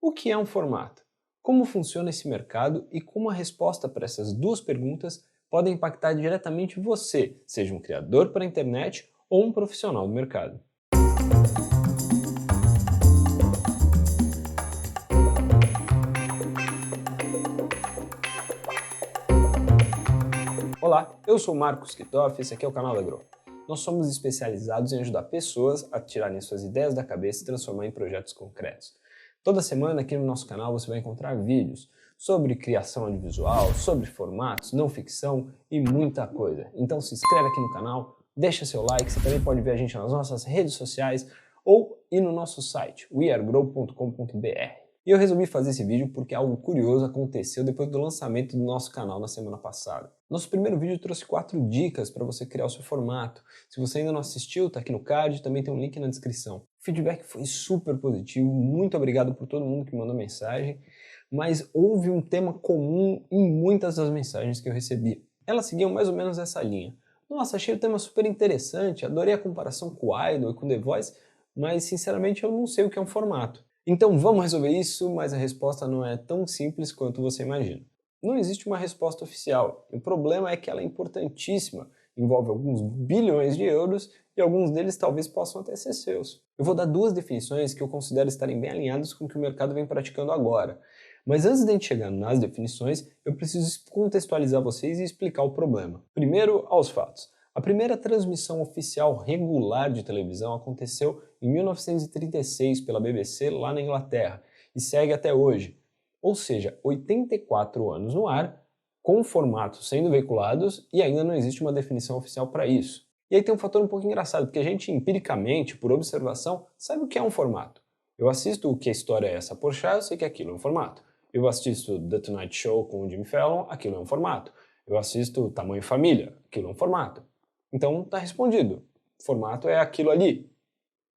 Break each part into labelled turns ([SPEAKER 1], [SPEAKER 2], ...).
[SPEAKER 1] O que é um formato? Como funciona esse mercado e como a resposta para essas duas perguntas podem impactar diretamente você, seja um criador para a internet ou um profissional do mercado. Olá, eu sou Marcos Kitoff e esse aqui é o canal da Grow. Nós somos especializados em ajudar pessoas a tirarem suas ideias da cabeça e transformar em projetos concretos. Toda semana aqui no nosso canal você vai encontrar vídeos sobre criação audiovisual, sobre formatos, não ficção e muita coisa. Então se inscreve aqui no canal, deixa seu like, você também pode ver a gente nas nossas redes sociais ou ir no nosso site, wearegrow.com.br. E eu resolvi fazer esse vídeo porque algo curioso aconteceu depois do lançamento do nosso canal na semana passada. Nosso primeiro vídeo trouxe 4 dicas para você criar o seu formato. Se você ainda não assistiu, tá aqui no card, também tem um link na descrição. O feedback foi super positivo, muito obrigado por todo mundo que mandou mensagem, mas houve um tema comum em muitas das mensagens que eu recebi. Elas seguiam mais ou menos essa linha. Nossa, achei o tema super interessante, adorei a comparação com o Idol e com The Voice, mas sinceramente eu não sei o que é um formato. Então vamos resolver isso, mas a resposta não é tão simples quanto você imagina. Não existe uma resposta oficial. O problema é que ela é importantíssima, envolve alguns bilhões de euros e alguns deles talvez possam até ser seus. Eu vou dar 2 definições que eu considero estarem bem alinhadas com o que o mercado vem praticando agora. Mas antes de a gente chegar nas definições, eu preciso contextualizar vocês e explicar o problema. Primeiro, aos fatos. A primeira transmissão oficial regular de televisão aconteceu em 1936 pela BBC lá na Inglaterra e segue até hoje. Ou seja, 84 anos no ar, com formatos sendo veiculados e ainda não existe uma definição oficial para isso. E aí tem um fator um pouco engraçado, porque a gente empiricamente, por observação, sabe o que é um formato. Eu assisto o Que História é Essa Porchat, eu sei que aquilo é um formato. Eu assisto The Tonight Show com o Jimmy Fallon, aquilo é um formato. Eu assisto Tamanho Família, aquilo é um formato. Então tá respondido. Formato é aquilo ali.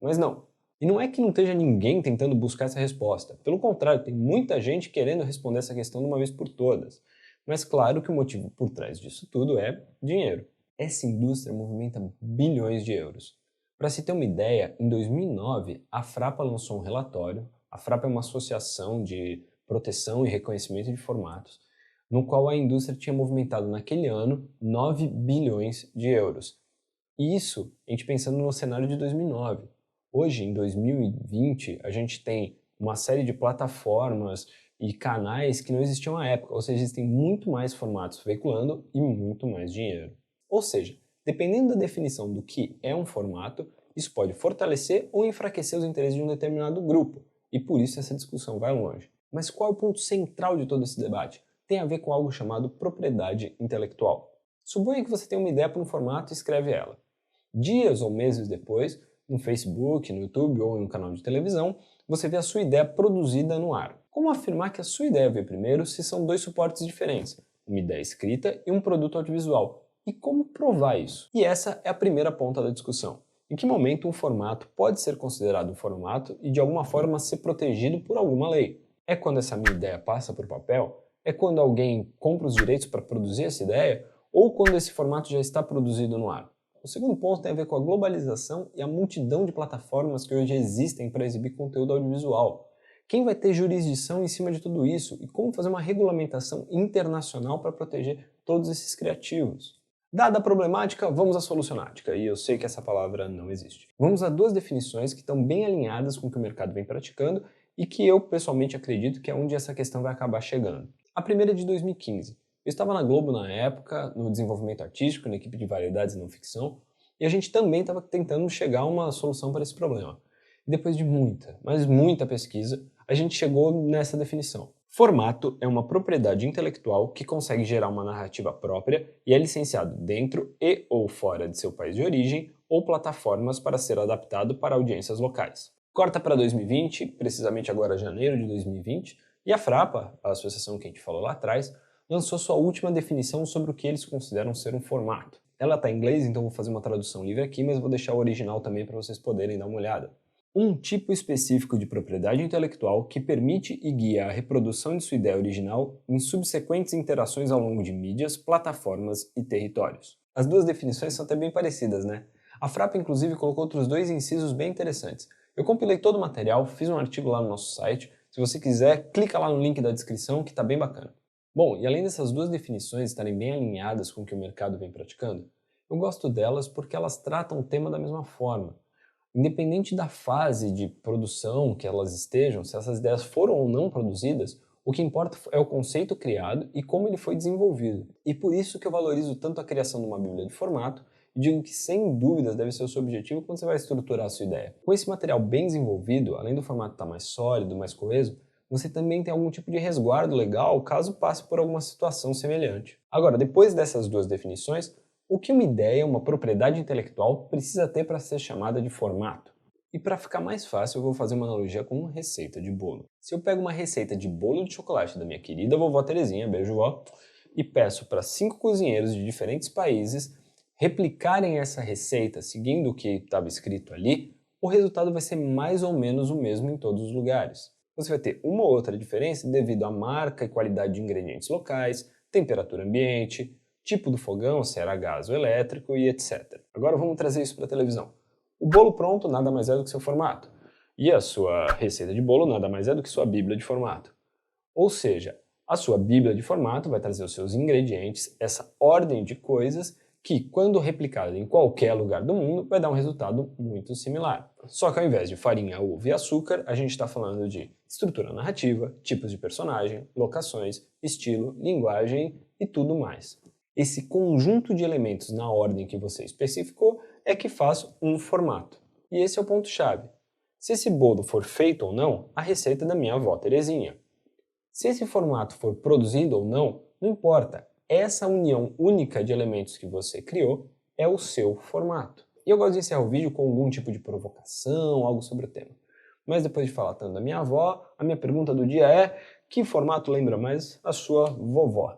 [SPEAKER 1] Mas não. E não é que não esteja ninguém tentando buscar essa resposta. Pelo contrário, tem muita gente querendo responder essa questão de uma vez por todas. Mas claro que o motivo por trás disso tudo é dinheiro. Essa indústria movimenta bilhões de euros. Para se ter uma ideia, em 2009 a Frapa lançou um relatório. A Frapa é uma associação de proteção e reconhecimento de formatos, no qual a indústria tinha movimentado naquele ano 9 bilhões de euros. E isso a gente pensando no cenário de 2009. Hoje, em 2020, a gente tem uma série de plataformas e canais que não existiam à época, ou seja, existem muito mais formatos veiculando e muito mais dinheiro. Ou seja, dependendo da definição do que é um formato, isso pode fortalecer ou enfraquecer os interesses de um determinado grupo, e por isso essa discussão vai longe. Mas qual é o ponto central de todo esse debate? Tem a ver com algo chamado propriedade intelectual. Suponha que você tem uma ideia para um formato e escreve ela. Dias ou meses depois, no Facebook, no YouTube ou em um canal de televisão, você vê a sua ideia produzida no ar. Como afirmar que a sua ideia veio primeiro se são 2 suportes diferentes, uma ideia escrita e um produto audiovisual? E como provar isso? E essa é a primeira ponta da discussão. Em que momento um formato pode ser considerado um formato e de alguma forma ser protegido por alguma lei? É quando essa minha ideia passa por papel? É quando alguém compra os direitos para produzir essa ideia? Ou quando esse formato já está produzido no ar? O segundo ponto tem a ver com a globalização e a multidão de plataformas que hoje existem para exibir conteúdo audiovisual. Quem vai ter jurisdição em cima de tudo isso e como fazer uma regulamentação internacional para proteger todos esses criativos? Dada a problemática, vamos à solucionática, e eu sei que essa palavra não existe. Vamos a 2 definições que estão bem alinhadas com o que o mercado vem praticando e que eu pessoalmente acredito que é onde essa questão vai acabar chegando. A primeira é de 2015. Eu estava na Globo na época, no desenvolvimento artístico, na equipe de variedades e não ficção, e a gente também estava tentando chegar a uma solução para esse problema. E depois de muita, mas muita pesquisa, a gente chegou nessa definição. Formato é uma propriedade intelectual que consegue gerar uma narrativa própria e é licenciado dentro e ou fora de seu país de origem ou plataformas para ser adaptado para audiências locais. Corta para 2020, precisamente agora janeiro de 2020, e a Frapa, a associação que a gente falou lá atrás, lançou sua última definição sobre o que eles consideram ser um formato. Ela está em inglês, então vou fazer uma tradução livre aqui, mas vou deixar o original também para vocês poderem dar uma olhada. Um tipo específico de propriedade intelectual que permite e guia a reprodução de sua ideia original em subsequentes interações ao longo de mídias, plataformas e territórios. As 2 definições são até bem parecidas, né? A Frapa inclusive colocou outros 2 incisos bem interessantes. Eu compilei todo o material, fiz um artigo lá no nosso site, Se você quiser, clica lá no link da descrição que tá bem bacana. Bom, e além dessas duas definições estarem bem alinhadas com o que o mercado vem praticando, eu gosto delas porque elas tratam o tema da mesma forma. Independente da fase de produção que elas estejam, se essas ideias foram ou não produzidas, o que importa é o conceito criado e como ele foi desenvolvido. E por isso que eu valorizo tanto a criação de uma bíblia de formato e digo que sem dúvidas deve ser o seu objetivo quando você vai estruturar a sua ideia. Com esse material bem desenvolvido, além do formato estar mais sólido, mais coeso, você também tem algum tipo de resguardo legal caso passe por alguma situação semelhante. Agora, depois dessas duas definições, o que uma ideia, uma propriedade intelectual, precisa ter para ser chamada de formato? E para ficar mais fácil, eu vou fazer uma analogia com uma receita de bolo. Se eu pego uma receita de bolo de chocolate da minha querida vovó Terezinha, beijo vó, e peço para 5 cozinheiros de diferentes países replicarem essa receita seguindo o que estava escrito ali, o resultado vai ser mais ou menos o mesmo em todos os lugares. Você vai ter uma ou outra diferença devido à marca e qualidade de ingredientes locais, temperatura ambiente, tipo do fogão, se era gás ou elétrico e etc. Agora vamos trazer isso para a televisão. O bolo pronto nada mais é do que seu formato. E a sua receita de bolo nada mais é do que sua bíblia de formato. Ou seja, a sua bíblia de formato vai trazer os seus ingredientes, essa ordem de coisas que, quando replicada em qualquer lugar do mundo, vai dar um resultado muito similar. Só que ao invés de farinha, uva e açúcar, a gente está falando de estrutura narrativa, tipos de personagem, locações, estilo, linguagem e tudo mais. Esse conjunto de elementos na ordem que você especificou é que faz um formato. E esse é o ponto-chave. Se esse bolo for feito ou não, a receita é da minha avó Terezinha. Se esse formato for produzido ou não, não importa. Essa união única de elementos que você criou é o seu formato. E eu gosto de encerrar o vídeo com algum tipo de provocação, algo sobre o tema. Mas depois de falar tanto da minha avó, a minha pergunta do dia é: que formato lembra mais a sua vovó?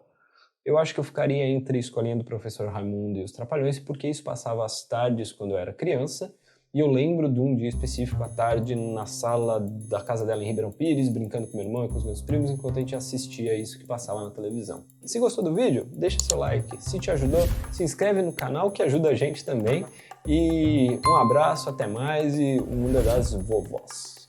[SPEAKER 1] Eu acho que eu ficaria entre escolhendo o Professor Raimundo e os Trapalhões, porque isso passava às tardes quando eu era criança, e eu lembro de um dia específico à tarde na sala da casa dela em Ribeirão Pires, brincando com meu irmão e com os meus primos, enquanto a gente assistia isso que passava na televisão. Se gostou do vídeo, deixa seu like. Se te ajudou, se inscreve no canal que ajuda a gente também. E um abraço, até mais e o mundo é das vovós.